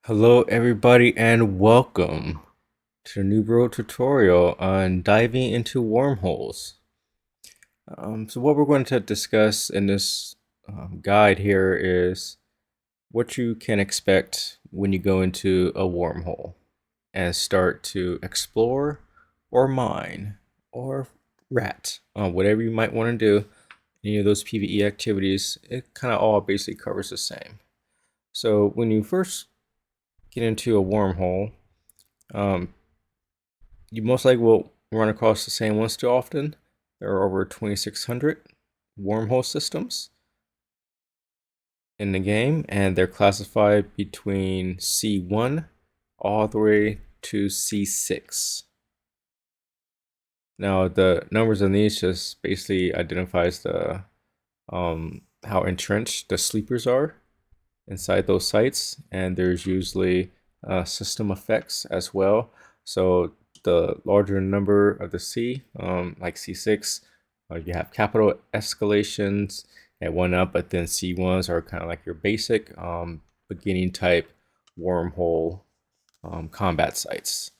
Hello everybody and welcome to the Newbro tutorial on diving into wormholes. So what we're going to discuss in this guide here is what you can expect when you go into a wormhole and start to explore or mine or rat, whatever you might want to do. Any of those PvE activities, it kind of all basically covers the same. So when you first get into a wormhole, um, you most likely will run across the same ones too often. There are over 2,600 wormhole systems in the game, and they're classified between C1 all the way to C6. Now, the numbers on these just basically identifies the how entrenched the sleepers are inside those sites, and there's usually system effects as well. So the larger number of the C, like C6, you have capital escalations at 1 up, but then C1s are kind of like your basic beginning type wormhole combat sites.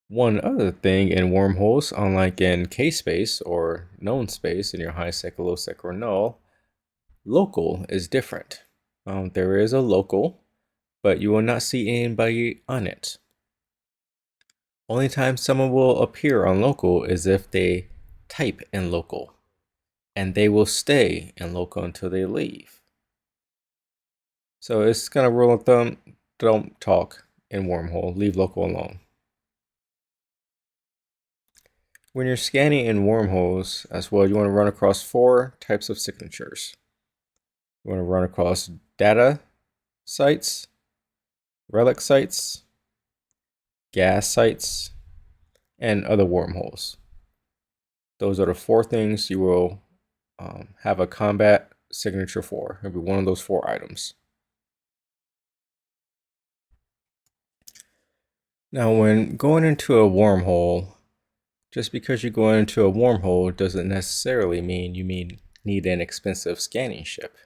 One other thing in wormholes, unlike in K-space or known space in your high sec, low sec, or null, local is different. There is a local, but you will not see anybody on it. Only time someone will appear on local is if they type in local, and they will stay in local until they leave. So it's kind of rule of thumb, don't talk in wormhole, leave local alone. When you're scanning in wormholes as well, you want to run across 4 types of signatures. You want to run across data sites, relic sites, gas sites, and other wormholes. Those are the 4 things you will have a combat signature for. It'll be one of those 4 items. Now, when going into a wormhole, just because you're going into a wormhole doesn't necessarily mean you need an expensive scanning ship.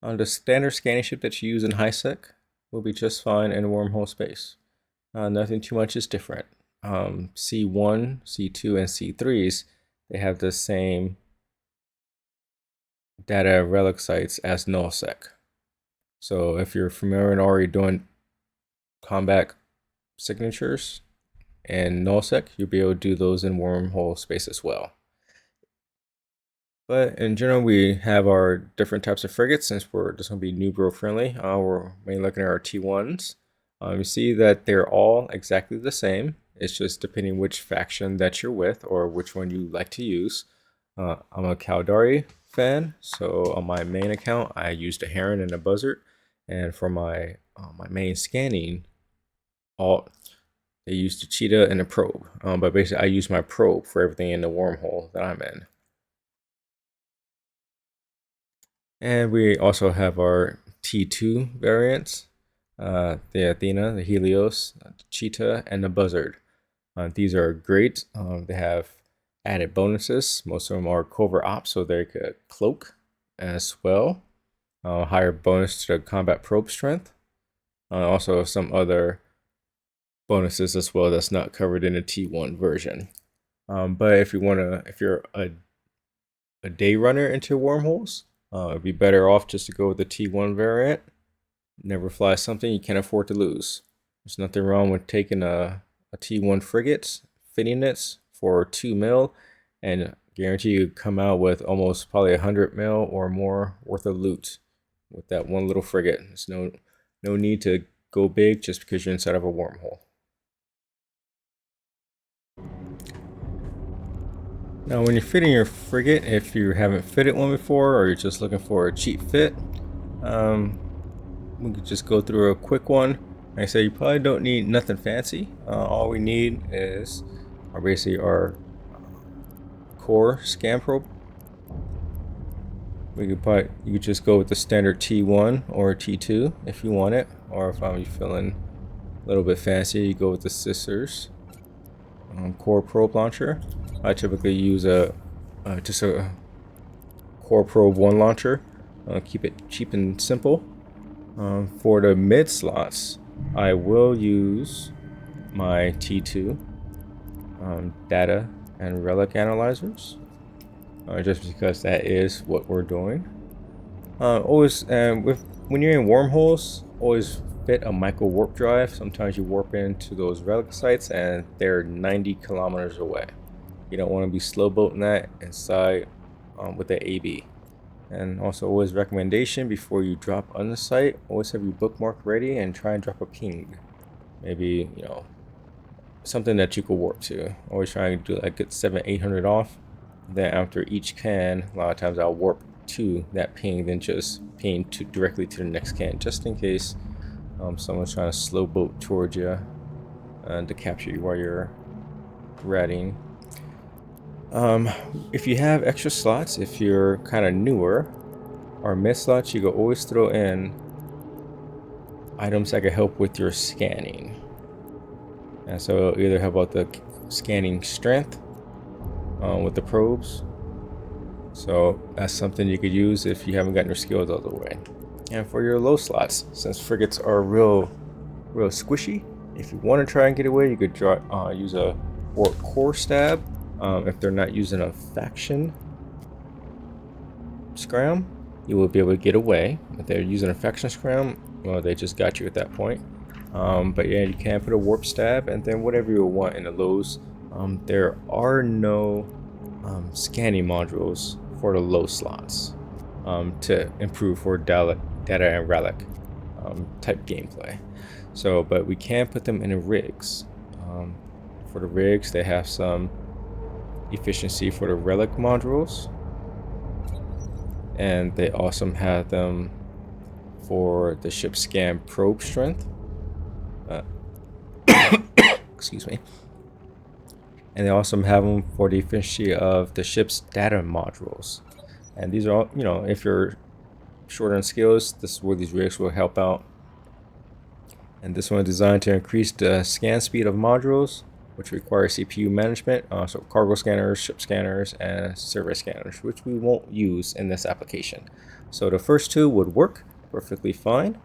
The standard scanning ship that you use in high sec will be just fine in a wormhole space. Nothing too much is different. C1, C2, and C3s, they have the same data relic sites as nullsec. So if you're familiar and already doing combat signatures and nullsec, you'll be able to do those in wormhole space as well. But in general, we have our different types of frigates. Since we're just going to be Newbro friendly, we're mainly looking at our T1s. You see that they're all exactly the same. It's just depending which faction that you're with or which one you like to use. I'm a Caldari fan, so on my main account, I used a Heron and a Buzzard. And for my main scanning, they used a Cheetah and a Probe. But basically, I use my Probe for everything in the wormhole that I'm in. And we also have our T2 variants, the Athena, the Helios, the Cheetah, and the Buzzard. These are great. They have added bonuses. Most of them are covert ops, so they could cloak as well. Higher bonus to the combat probe strength. Also some other bonuses as well that's not covered in the T1 version. But if you're a day runner into wormholes, it'd be better off just to go with the T1 variant. Never fly something you can't afford to lose. There's nothing wrong with taking a T1 frigate, fitting it for 2 mil, and guarantee you come out with almost probably 100 mil or more worth of loot with that one little frigate. There's no need to go big just because you're inside of a wormhole. Now, when you're fitting your frigate, if you haven't fitted one before or you're just looking for a cheap fit, we could just go through a quick one. Like I said, you probably don't need nothing fancy. All we need is basically our core scan probe. You could just go with the standard T1 or T2 if you want it, or if I'm feeling a little bit fancy, you go with the Scissors core probe launcher. I typically use just a core probe 1 launcher. Keep it cheap and simple. For the mid slots, I will use my T2 data and relic analyzers, just because that is what we're doing. Always, when you're in wormholes, always fit a micro warp drive. Sometimes you warp into those relic sites and they're 90 kilometers away. You don't want to be slow boating that inside with the AB. And also, always recommendation before you drop on the site, always have your bookmark ready and try and drop a ping. Maybe, you know, something that you could warp to. Always try and do like get 700-800 off. Then after each can, a lot of times I'll warp to that ping, then just ping directly to the next can, just in case someone's trying to slow boat towards you to capture you while you're ratting. If you have extra slots, if you're kind of newer, or mid slots, you can always throw in items that can help with your scanning. And so it'll either help out the scanning strength with the probes. So that's something you could use if you haven't gotten your skills out of the way. And for your low slots, since frigates are real squishy, if you want to try and get away, you could use a core stab. If they're not using a faction scram, you will be able to get away. If they're using a faction scram, well, they just got you at that point. But yeah, you can put a warp stab, and then whatever you want in the lows. There are no scanning modules for the low slots to improve for data and relic type gameplay. So, but we can put them in the rigs. For the rigs, they have some efficiency for the relic modules, and they also have them for the ship scan probe strength. Excuse me. And they also have them for the efficiency of the ship's data modules. And these are all, you know, if you're short on skills, this is where these rigs will help out. And this one is designed to increase the scan speed of modules, which require CPU management, so cargo scanners, ship scanners, and survey scanners, which we won't use in this application. So the first two would work perfectly fine,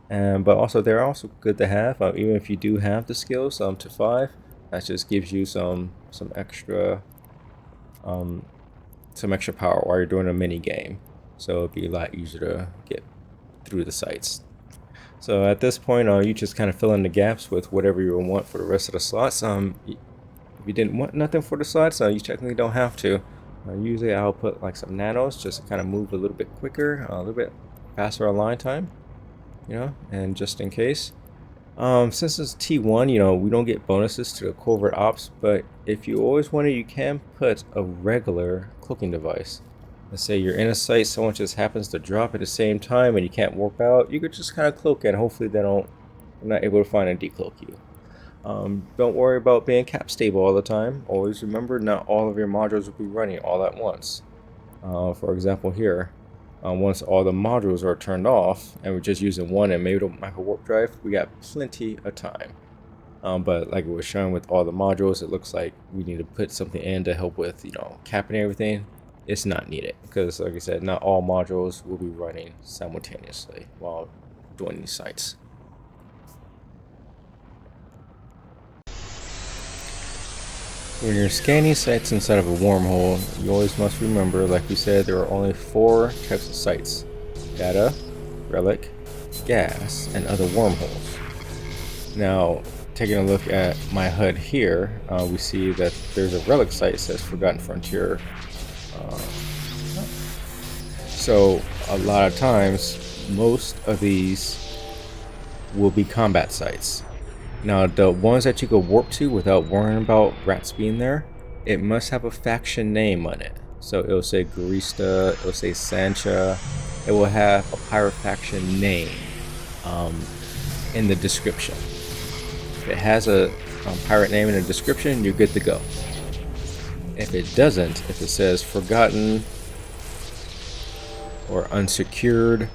but also they're also good to have, even if you do have the skills to 5. That just gives you some extra power while you're doing a mini game. So it'd be a lot easier to get through the sites. So at this point, you just kind of fill in the gaps with whatever you want for the rest of the slots. If you didn't want nothing for the slots, you technically don't have to. Usually I'll put like some nanos just to kind of move a little bit quicker, a little bit faster align time, you know, and just in case. Since it's T1, you know, we don't get bonuses to the covert ops, but if you always wanted, you can put a regular cloaking device. Let's say you're in a site, someone just happens to drop at the same time and you can't warp out, you could just kind of cloak it and hopefully they're not able to find and decloak you. Don't worry about being cap stable all the time. Always remember, not all of your modules will be running all at once. For example here, once all the modules are turned off and we're just using one and maybe the micro warp drive, we got plenty of time. But like it was shown with all the modules, it looks like we need to put something in to help with, you know, capping everything. It's not needed because, like I said, not all modules will be running simultaneously while doing these sites. When you're scanning sites inside of a wormhole, you always must remember, like we said, there are only 4 types of sites: data, relic, gas, and other wormholes. Now, taking a look at my HUD here, we see that there's a relic site that says Forgotten Frontier. So a lot of times, most of these will be combat sites. Now, the ones that you go warp to without worrying about rats being there, it must have a faction name on it. So it'll say Garista, it'll say Sancha, it will have a pirate faction name in the description. If it has a pirate name in the description, you're good to go. If it doesn't, if it says Forgotten or Unsecured,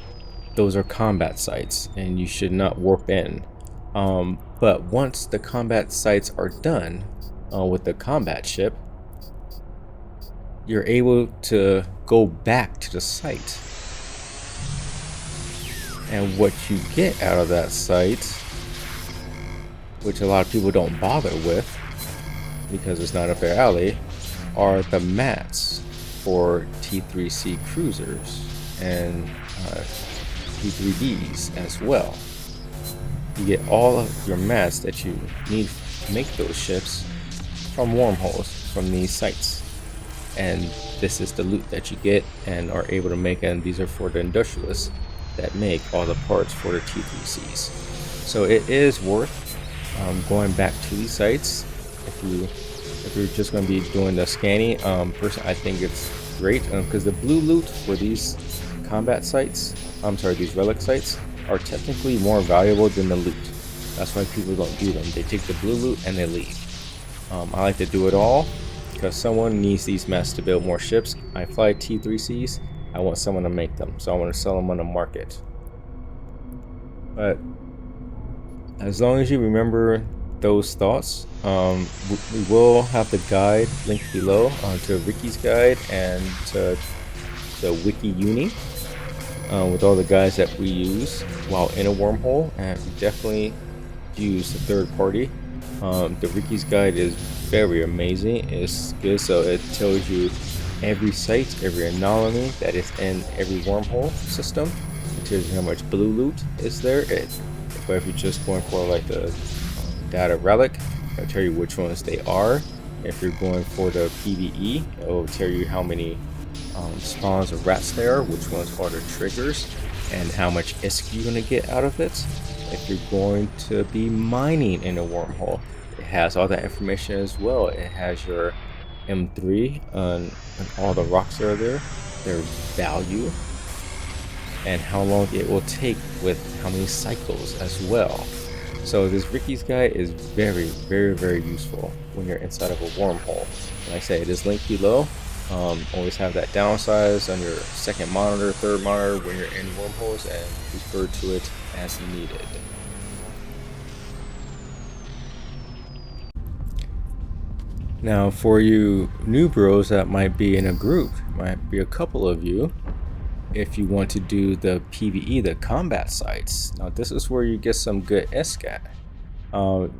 those are combat sites and you should not warp in. But once the combat sites are done with the combat ship, you're able to go back to the site And what you get out of that site, which a lot of people don't bother with because it's not up their alley, are the mats for T3C cruisers and T3Ds as well. You get all of your mats that you need to make those ships from Wormholes, from these sites. And this is the loot that you get and are able to make, and these are for the industrialists that make all the parts for the T3Cs. So it is worth going back to these sites if you're just going to be doing the scanning. Personally, I think it's great because the blue loot for these combat sites, these relic sites, are technically more valuable than the loot. That's why people don't do them. They take the blue loot and they leave. I like to do it all because someone needs these mats to build more ships. I fly T3Cs. I want someone to make them, so I want to sell them on the market. But as long as you remember those thoughts, we will have the guide linked below to Ricky's guide and to the Wiki Uni with all the guides that we use while in a wormhole, and we definitely use the third party. The Ricky's guide is very amazing. It's good, so it tells you every site, every anomaly that is in every wormhole system. It tells you how much blue loot is there. But if you're just going for like the data relic, it'll tell you which ones they are. If you're going for the PvE, it will tell you how many spawns of rats there are, which ones are the triggers, and how much ISK you're going to get out of it. If you're going to be mining in a wormhole, it has all that information as well. It has your M3 and all the rocks that are there, their value, and how long it will take with how many cycles as well. So this Ricky's guide is very, very, very useful when you're inside of a wormhole. Like I say, it is linked below. Always have that downsize on your second monitor, third monitor when you're in wormholes, and refer to it as needed. Now for you new bros that might be in a group, might be a couple of you, if you want to do the PvE, the combat sites, now this is where you get some good ISK at.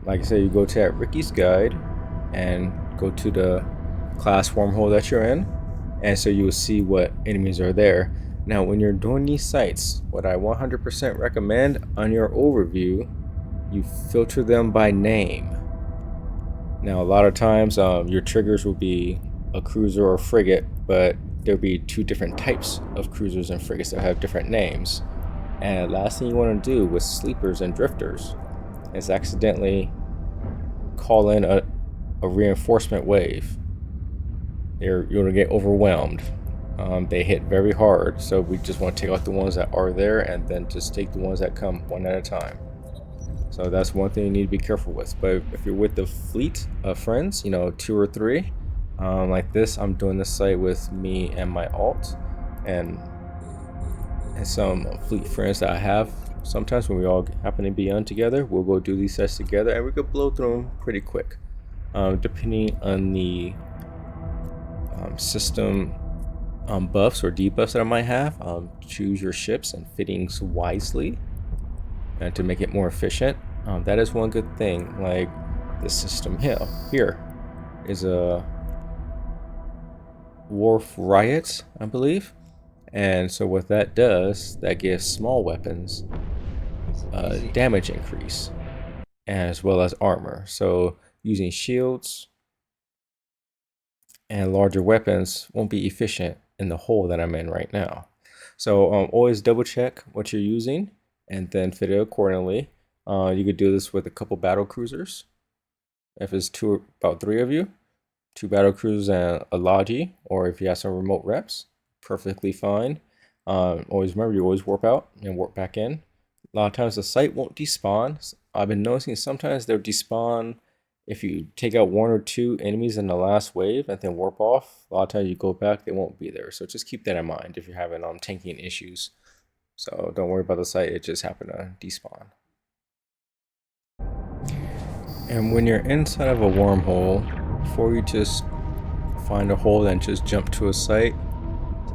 Like I said, you go to that Ricky's guide and go to the class wormhole that you're in, and so you will see what enemies are there. Now when you're doing these sites, what I 100% recommend on your overview, you filter them by name. Now a lot of times your triggers will be a cruiser or a frigate, but there'll be two different types of cruisers and frigates that have different names. And last thing you want to do with sleepers and drifters is accidentally call in a reinforcement wave. You're going to get overwhelmed. They hit very hard, so we just want to take out the ones that are there and then just take the ones that come one at a time. So that's one thing you need to be careful with. But if you're with the fleet of friends, 2 or 3, like this, I'm doing this site with me and my alt and some fleet friends that I have. Sometimes when we all happen to be on together, we'll go do these sites together and we could blow through them pretty quick. Depending on the system buffs or debuffs that I might have, choose your ships and fittings wisely and to make it more efficient. That is one good thing. Like this system here is a Wharf Riot, I believe, and so what that does, that gives small weapons damage increase as well as armor. So using shields and larger weapons won't be efficient in the hole that I'm in right now. So always double check what you're using and then fit it accordingly. You could do this with a couple battle cruisers. If it's about 3 of you, 2 battle cruisers and a Logi, or if you have some remote reps, perfectly fine. Always remember, you always warp out and warp back in. A lot of times the site won't despawn. I've been noticing sometimes they'll despawn if you take out 1 or 2 enemies in the last wave and then warp off. A lot of times you go back, they won't be there. So just keep that in mind if you're having tanking issues. So don't worry about the site, it just happened to despawn. And when you're inside of a wormhole, before you just find a hole and just jump to a site,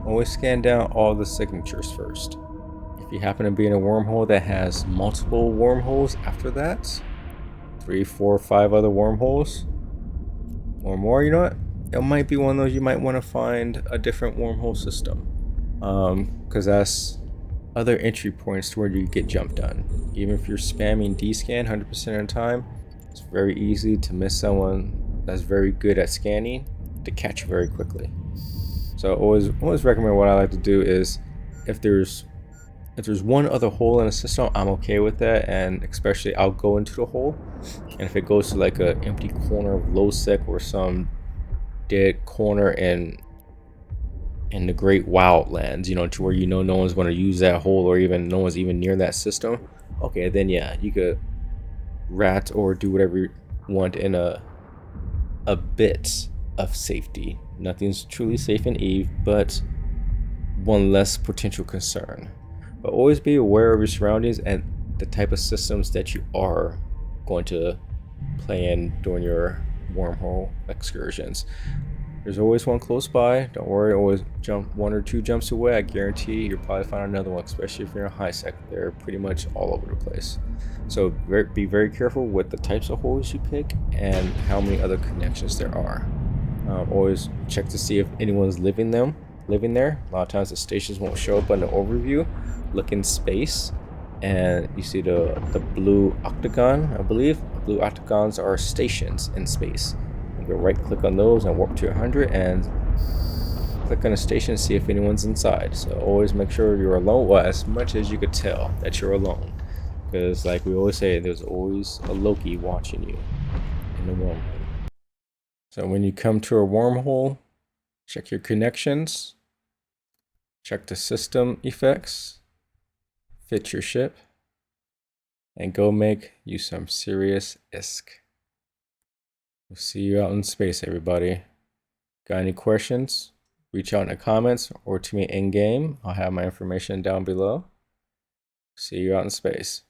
always scan down all the signatures first. If If you happen to be in a wormhole that has multiple wormholes after that, 3, 4, 5 other wormholes or more, you know what? It might be one of those you might want to find a different wormhole system. Because that's other entry points to where you get jumped on. Even if you're spamming D-scan 100% of the time, it's very easy to miss someone that's very good at scanning to catch you very quickly. So always recommend, what I like to do is if there's one other hole in the system, I'm okay with that, and especially I'll go into the hole, and if it goes to like an empty corner of low sec or some dead corner in the Great Wildlands, you know, to where no one's going to use that hole, or even no one's even near that system, okay, then yeah, you could rat or do whatever you want in a bit of safety. Nothing's truly safe in Eve, but one less potential concern. But always be aware of your surroundings and the type of systems that you are going to play in during your wormhole excursions. There's always one close by. Don't worry, always jump 1 or 2 jumps away. I guarantee you'll probably find another one, especially if you're in a high sec. They're pretty much all over the place. So be very careful with the types of holes you pick and how many other connections there are. Always check to see if anyone's living there. A lot of times the stations won't show up on the overview. Look in space, and you see the blue octagon, I believe. The blue octagons are stations in space. You can right click on those and warp to 100 and click on a station to see if anyone's inside. So always make sure you're alone, well, as much as you could tell that you're alone. Because like we always say, there's always a Loki watching you in the wormhole. So when you come to a wormhole, check your connections, check the system effects, fit your ship, and go make you some serious ISK. We'll see you out in space, everybody. Got any questions? Reach out in the comments or to me in game. I'll have my information down below. See you out in space.